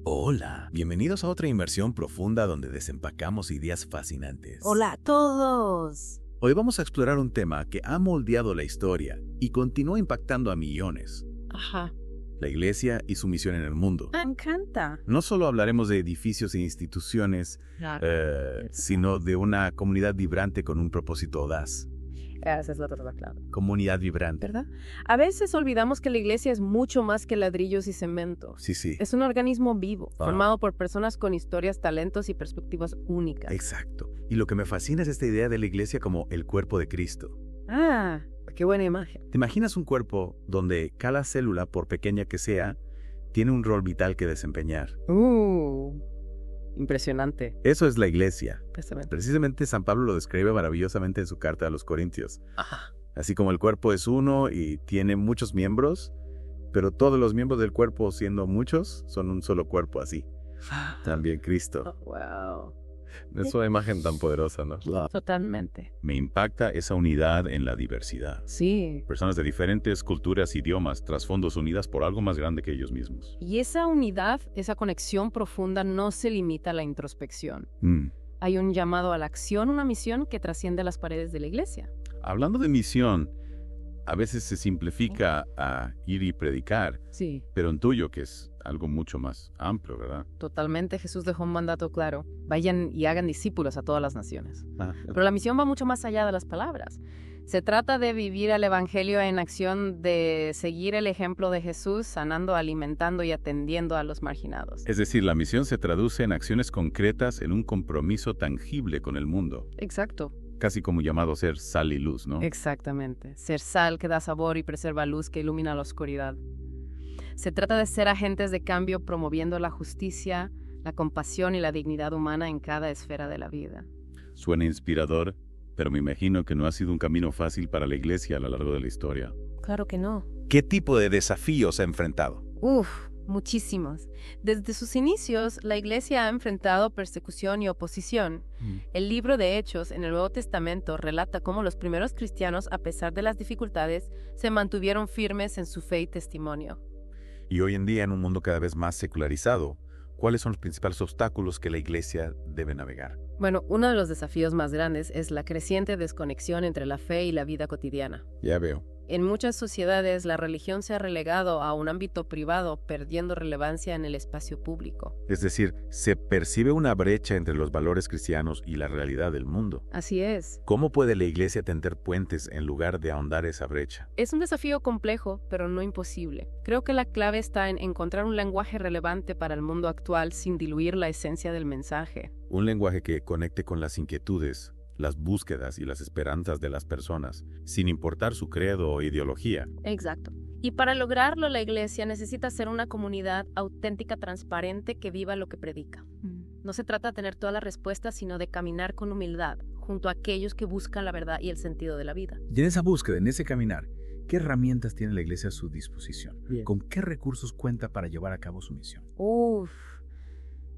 Hola, bienvenidos a otra inmersión profunda donde desempacamos ideas fascinantes. Hola a todos. Hoy vamos a explorar un tema que ha moldeado la historia y continúa impactando a millones. Ajá. La Iglesia y su misión en el mundo. Me encanta. No solo hablaremos de edificios e instituciones, sino de una comunidad vibrante con un propósito audaz. Esa es la palabra clave. Comunidad vibrante. ¿Verdad? A veces olvidamos que la iglesia es mucho más que ladrillos y cemento. Sí. Es un organismo vivo, formado por personas con historias, talentos y perspectivas únicas. Exacto. Y lo que me fascina es esta idea de la Iglesia como el cuerpo de Cristo. Ah, qué buena imagen. ¿Te imaginas un cuerpo donde cada célula, por pequeña que sea, tiene un rol vital que desempeñar? Impresionante. Eso es la Iglesia. Precisamente. Precisamente San Pablo lo describe maravillosamente en su carta a los Corintios. Ajá. Así como el cuerpo es uno y tiene muchos miembros, pero todos los miembros del cuerpo, siendo muchos, son un solo cuerpo así. También Cristo. Oh, wow. Es una imagen tan poderosa, ¿no? Totalmente. Me impacta esa unidad en la diversidad. Sí. Personas de diferentes culturas, idiomas, trasfondos unidas por algo más grande que ellos mismos. Y esa unidad, esa conexión profunda no se limita a la introspección. Hay un llamado a la acción, una misión que trasciende las paredes de la iglesia. Hablando de misión, a veces se simplifica a ir y predicar, Sí. pero en tuyo, que es algo mucho más amplio, ¿verdad? Totalmente, Jesús dejó un mandato claro. Vayan y hagan discípulos a todas las naciones. Pero la misión va mucho más allá de las palabras. Se trata de vivir el evangelio en acción, de seguir el ejemplo de Jesús, sanando, alimentando y atendiendo a los marginados. Es decir, la misión se traduce en acciones concretas, en un compromiso tangible con el mundo. Exacto. Casi como llamado ser sal y luz, ¿no? Exactamente. Ser sal que da sabor y preserva luz que ilumina la oscuridad. Se trata de ser agentes de cambio promoviendo la justicia, la compasión y la dignidad humana en cada esfera de la vida. Suena inspirador, pero me imagino que no ha sido un camino fácil para la Iglesia a lo largo de la historia. Claro que no. ¿Qué tipo de desafíos ha enfrentado? Muchísimos. Desde sus inicios, la Iglesia ha enfrentado persecución y oposición. El libro de Hechos en el Nuevo Testamento relata cómo los primeros cristianos, a pesar de las dificultades, se mantuvieron firmes en su fe y testimonio. Y hoy en día, en un mundo cada vez más secularizado, ¿cuáles son los principales obstáculos que la Iglesia debe navegar? Bueno, uno de los desafíos más grandes es la creciente desconexión entre la fe y la vida cotidiana. Ya veo. En muchas sociedades, la religión se ha relegado a un ámbito privado, perdiendo relevancia en el espacio público. Es decir, se percibe una brecha entre los valores cristianos y la realidad del mundo. Así es. ¿Cómo puede la Iglesia tender puentes en lugar de ahondar esa brecha? Es un desafío complejo, pero no imposible. Creo que la clave está en encontrar un lenguaje relevante para el mundo actual sin diluir la esencia del mensaje. Un lenguaje que conecte con las inquietudes, las búsquedas y las esperanzas de las personas, sin importar su credo o ideología. Exacto. Y para lograrlo, la Iglesia necesita ser una comunidad auténtica, transparente, que viva lo que predica. No se trata de tener todas las respuestas, sino de caminar con humildad, junto a aquellos que buscan la verdad y el sentido de la vida. Y en esa búsqueda, en ese caminar, ¿qué herramientas tiene la Iglesia a su disposición? Bien. ¿Con qué recursos cuenta para llevar a cabo su misión?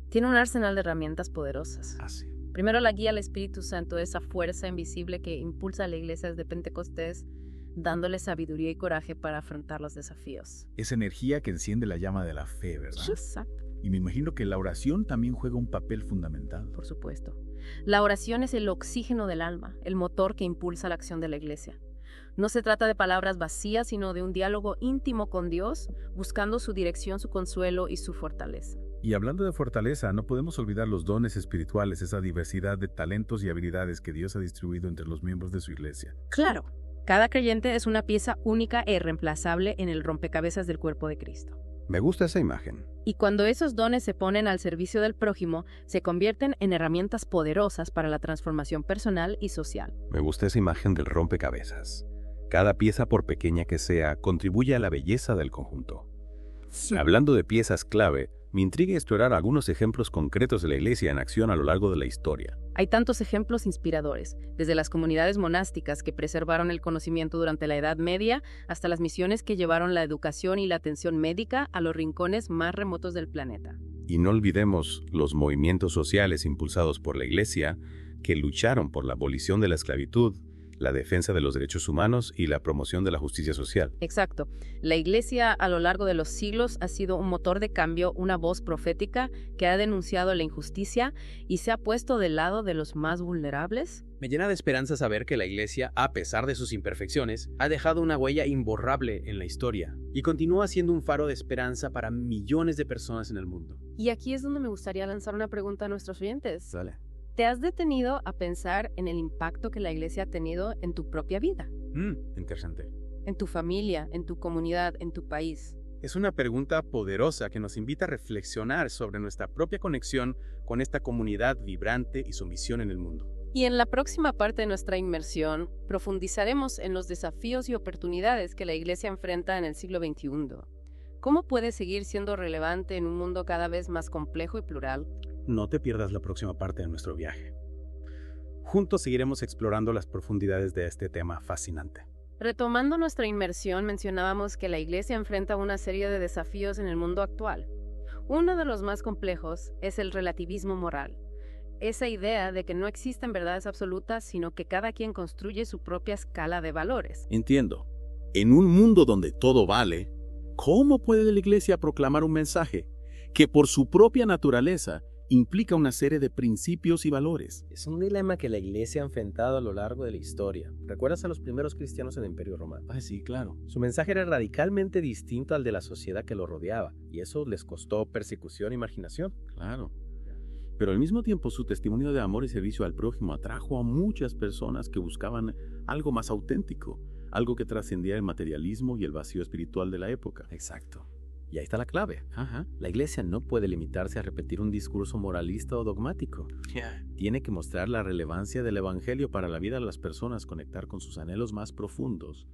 Tiene un arsenal de herramientas poderosas. Así. Primero, la guía del Espíritu Santo, esa fuerza invisible que impulsa a la iglesia desde Pentecostés, dándole sabiduría y coraje para afrontar los desafíos. Esa energía que enciende la llama de la fe, ¿verdad? Exacto, Y me imagino que la oración también juega un papel fundamental. por supuesto. La oración es el oxígeno del alma, el motor que impulsa la acción de la iglesia. No se trata de palabras vacías, sino de un diálogo íntimo con Dios, buscando su dirección, su consuelo y su fortaleza. Y hablando de fortaleza, no podemos olvidar los dones espirituales, esa diversidad de talentos y habilidades que Dios ha distribuido entre los miembros de su iglesia. Claro, cada creyente es una pieza única e irreemplazable en el rompecabezas del cuerpo de Cristo. Me gusta esa imagen. Y cuando esos dones se ponen al servicio del prójimo, se convierten en herramientas poderosas para la transformación personal y social. Me gusta esa imagen del rompecabezas. Cada pieza, por pequeña que sea, contribuye a la belleza del conjunto. Hablando de piezas clave, me intriga explorar algunos ejemplos concretos de la Iglesia en acción a lo largo de la historia. Hay tantos ejemplos inspiradores, desde las comunidades monásticas que preservaron el conocimiento durante la Edad Media, hasta las misiones que llevaron la educación y la atención médica a los rincones más remotos del planeta. Y no olvidemos los movimientos sociales impulsados por la Iglesia que lucharon por la abolición de la esclavitud la defensa de los derechos humanos y la promoción de la justicia social. Exacto. La Iglesia a lo largo de los siglos ha sido un motor de cambio, una voz profética que ha denunciado la injusticia y se ha puesto del lado de los más vulnerables. Me llena de esperanza saber que la Iglesia, a pesar de sus imperfecciones, ha dejado una huella imborrable en la historia y continúa siendo un faro de esperanza para millones de personas en el mundo. Y aquí es donde me gustaría lanzar una pregunta a nuestros oyentes. Dale. ¿Te has detenido a pensar en el impacto que la Iglesia ha tenido en tu propia vida? Interesante. En tu familia, en tu comunidad, en tu país. Es una pregunta poderosa que nos invita a reflexionar sobre nuestra propia conexión con esta comunidad vibrante y su misión en el mundo. Y en la próxima parte de nuestra inmersión, profundizaremos en los desafíos y oportunidades que la Iglesia enfrenta en el siglo XXI. ¿Cómo puede seguir siendo relevante en un mundo cada vez más complejo y plural? No te pierdas la próxima parte de nuestro viaje. Juntos seguiremos explorando las profundidades de este tema fascinante. Retomando nuestra inmersión, mencionábamos que la Iglesia enfrenta una serie de desafíos en el mundo actual. Uno de los más complejos es el relativismo moral. Esa idea de que no existen verdades absolutas, sino que cada quien construye su propia escala de valores. Entiendo. En un mundo donde todo vale, ¿cómo puede la Iglesia proclamar un mensaje que por su propia naturaleza implica una serie de principios y valores? Es un dilema que la Iglesia ha enfrentado a lo largo de la historia. ¿Recuerdas a los primeros cristianos en el Imperio Romano? Sí, claro. Su mensaje era radicalmente distinto al de la sociedad que lo rodeaba, y eso les costó persecución y marginación. Claro. Pero al mismo tiempo su testimonio de amor y servicio al prójimo atrajo a muchas personas que buscaban algo más auténtico, algo que trascendiera el materialismo y el vacío espiritual de la época. Exacto. Y ahí está la clave. Ajá. La Iglesia no puede limitarse a repetir un discurso moralista o dogmático. Tiene que mostrar la relevancia del Evangelio para la vida de las personas, conectar con sus anhelos más profundos,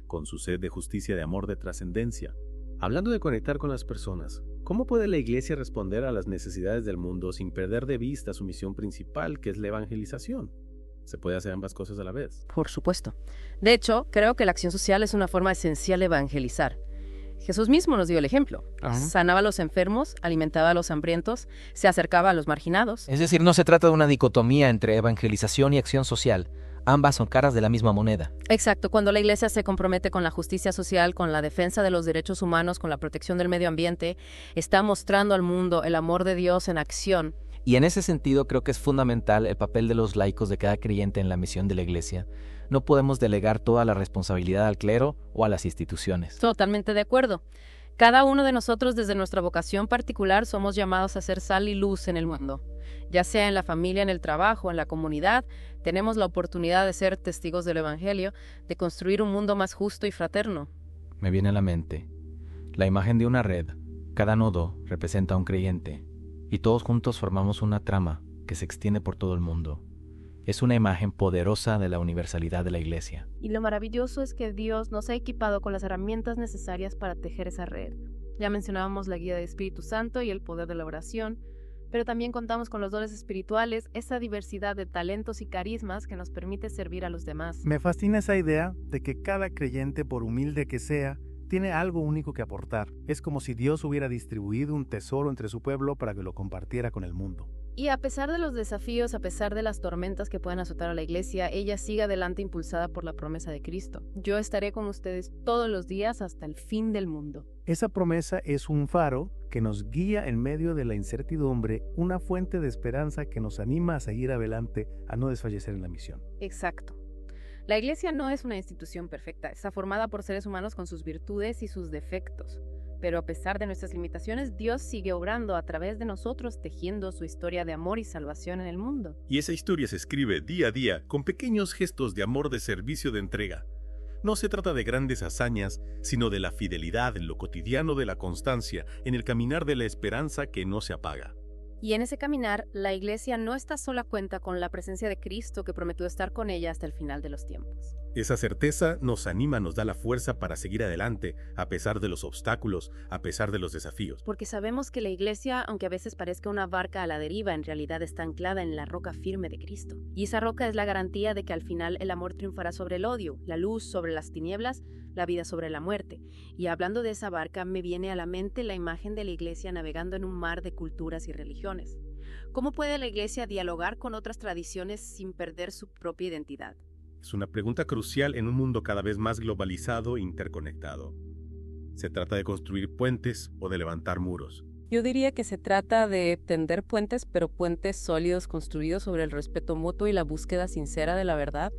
con su sed de justicia, de amor, de trascendencia. Hablando de conectar con las personas, ¿cómo puede la Iglesia responder a las necesidades del mundo sin perder de vista su misión principal, que es la evangelización? ¿Se puede hacer ambas cosas a la vez? Por supuesto. De hecho, creo que la acción social es una forma esencial de evangelizar. Jesús mismo nos dio el ejemplo. Sanaba a los enfermos, alimentaba a los hambrientos, se acercaba a los marginados. Es decir, no se trata de una dicotomía entre evangelización y acción social. Ambas son caras de la misma moneda. Exacto. Cuando la Iglesia se compromete con la justicia social, con la defensa de los derechos humanos, con la protección del medio ambiente, está mostrando al mundo el amor de Dios en acción. Y en ese sentido creo que es fundamental el papel de los laicos de cada creyente en la misión de la Iglesia. No podemos delegar toda la responsabilidad al clero o a las instituciones. Totalmente de acuerdo. Cada uno de nosotros, desde nuestra vocación particular, somos llamados a ser sal y luz en el mundo. Ya sea en la familia, en el trabajo, en la comunidad, tenemos la oportunidad de ser testigos del Evangelio, de construir un mundo más justo y fraterno. Me viene a la mente la imagen de una red. Cada nodo representa a un creyente, y todos juntos formamos una trama que se extiende por todo el mundo. Es una imagen poderosa de la universalidad de la Iglesia. Y lo maravilloso es que Dios nos ha equipado con las herramientas necesarias para tejer esa red. Ya mencionábamos la guía del Espíritu Santo y el poder de la oración, pero también contamos con los dones espirituales, esa diversidad de talentos y carismas que nos permite servir a los demás. Me fascina esa idea de que cada creyente, por humilde que sea, tiene algo único que aportar. Es como si Dios hubiera distribuido un tesoro entre su pueblo para que lo compartiera con el mundo. Y a pesar de los desafíos, a pesar de las tormentas que pueden azotar a la Iglesia, ella sigue adelante impulsada por la promesa de Cristo. Yo estaré con ustedes todos los días hasta el fin del mundo. Esa promesa es un faro que nos guía en medio de la incertidumbre, una fuente de esperanza que nos anima a seguir adelante, a no desfallecer en la misión. Exacto. La Iglesia no es una institución perfecta, está formada por seres humanos con sus virtudes y sus defectos. Pero a pesar de nuestras limitaciones, Dios sigue obrando a través de nosotros, tejiendo su historia de amor y salvación en el mundo. Y esa historia se escribe día a día con pequeños gestos de amor, de servicio, de entrega. No se trata de grandes hazañas, sino de la fidelidad en lo cotidiano, de la constancia, en el caminar de la esperanza que no se apaga. Y en ese caminar, la Iglesia no está sola, cuenta con la presencia de Cristo que prometió estar con ella hasta el final de los tiempos. Esa certeza nos anima, nos da la fuerza para seguir adelante, a pesar de los obstáculos, a pesar de los desafíos. Porque sabemos que la Iglesia, aunque a veces parezca una barca a la deriva, en realidad está anclada en la roca firme de Cristo. Y esa roca es la garantía de que al final el amor triunfará sobre el odio, la luz sobre las tinieblas, la vida sobre la muerte. Y hablando de esa barca, me viene a la mente la imagen de la Iglesia navegando en un mar de culturas y religiones. ¿Cómo puede la Iglesia dialogar con otras tradiciones sin perder su propia identidad? Es una pregunta crucial en un mundo cada vez más globalizado e interconectado. ¿Se trata de construir puentes o de levantar muros? Yo diría que se trata de tender puentes, pero puentes sólidos construidos sobre el respeto mutuo y la búsqueda sincera de la verdad.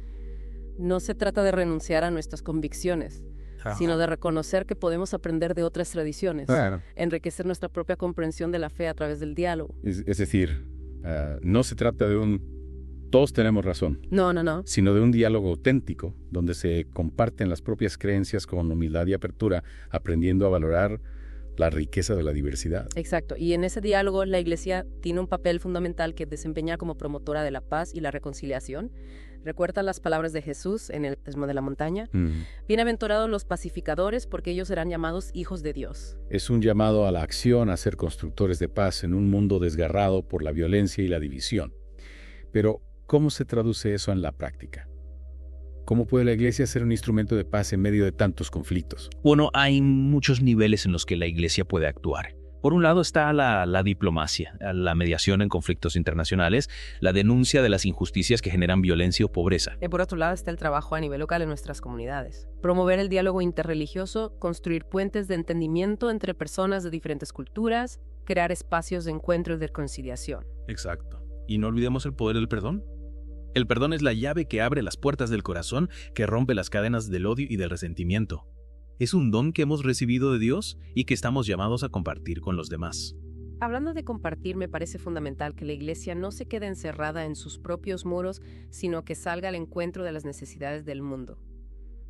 No se trata de renunciar a nuestras convicciones, sino de reconocer que podemos aprender de otras tradiciones, enriquecer nuestra propia comprensión de la fe a través del diálogo. Es decir, no se trata de todos tenemos razón. No. Sino de un diálogo auténtico, donde se comparten las propias creencias con humildad y apertura, aprendiendo a valorar la riqueza de la diversidad. Exacto. Y en ese diálogo la Iglesia tiene un papel fundamental que desempeñar como promotora de la paz y la reconciliación. Recuerda las palabras de Jesús en el Sermón de la Montaña. Bienaventurados los pacificadores, porque ellos serán llamados hijos de Dios. Es un llamado a la acción, a ser constructores de paz en un mundo desgarrado por la violencia y la división. Pero, ¿cómo se traduce eso en la práctica? ¿Cómo puede la Iglesia ser un instrumento de paz en medio de tantos conflictos? Bueno, hay muchos niveles en los que la Iglesia puede actuar. Por un lado está la diplomacia, la mediación en conflictos internacionales, la denuncia de las injusticias que generan violencia o pobreza. Y por otro lado está el trabajo a nivel local en nuestras comunidades. Promover el diálogo interreligioso, construir puentes de entendimiento entre personas de diferentes culturas, crear espacios de encuentro y de conciliación. Exacto. Y no olvidemos el poder del perdón. El perdón es la llave que abre las puertas del corazón, que rompe las cadenas del odio y del resentimiento. Es un don que hemos recibido de Dios y que estamos llamados a compartir con los demás. Hablando de compartir, me parece fundamental que la Iglesia no se quede encerrada en sus propios muros, sino que salga al encuentro de las necesidades del mundo.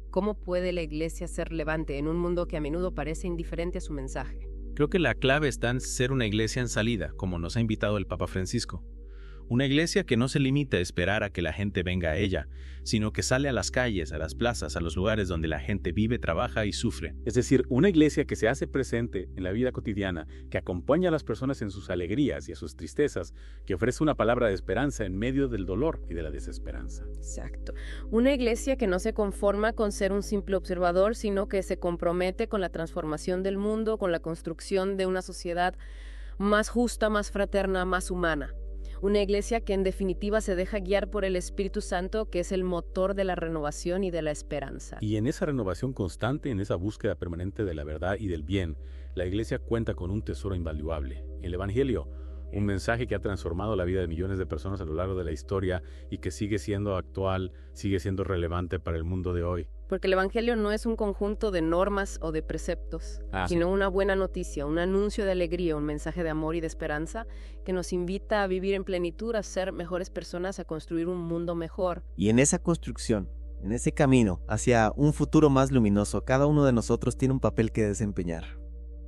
¿Cómo puede la Iglesia ser relevante en un mundo que a menudo parece indiferente a su mensaje? Creo que la clave está en ser una iglesia en salida, como nos ha invitado el Papa Francisco. Una iglesia que no se limita a esperar a que la gente venga a ella, sino que sale a las calles, a las plazas, a los lugares donde la gente vive, trabaja y sufre. Es decir, una iglesia que se hace presente en la vida cotidiana, que acompaña a las personas en sus alegrías y a sus tristezas, que ofrece una palabra de esperanza en medio del dolor y de la desesperanza. Exacto. Una iglesia que no se conforma con ser un simple observador, sino que se compromete con la transformación del mundo, con la construcción de una sociedad más justa, más fraterna, más humana. Una iglesia que en definitiva se deja guiar por el Espíritu Santo, que es el motor de la renovación y de la esperanza. Y en esa renovación constante, en esa búsqueda permanente de la verdad y del bien, la iglesia cuenta con un tesoro invaluable. El Evangelio, un mensaje que ha transformado la vida de millones de personas a lo largo de la historia y que sigue siendo actual, sigue siendo relevante para el mundo de hoy. Porque el Evangelio no es un conjunto de normas o de preceptos, sino una buena noticia, un anuncio de alegría, un mensaje de amor y de esperanza que nos invita a vivir en plenitud, a ser mejores personas, a construir un mundo mejor. Y en esa construcción, en ese camino hacia un futuro más luminoso, cada uno de nosotros tiene un papel que desempeñar.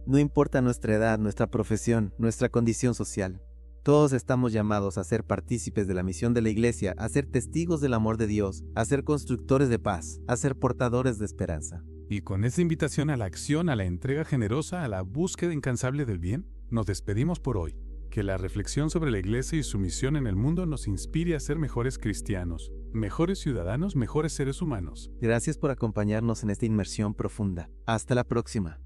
No importa nuestra edad, nuestra profesión, nuestra condición social. Todos estamos llamados a ser partícipes de la misión de la Iglesia, a ser testigos del amor de Dios, a ser constructores de paz, a ser portadores de esperanza. Y con esta invitación a la acción, a la entrega generosa, a la búsqueda incansable del bien, nos despedimos por hoy. Que la reflexión sobre la Iglesia y su misión en el mundo nos inspire a ser mejores cristianos, mejores ciudadanos, mejores seres humanos. Gracias por acompañarnos en esta inmersión profunda. Hasta la próxima.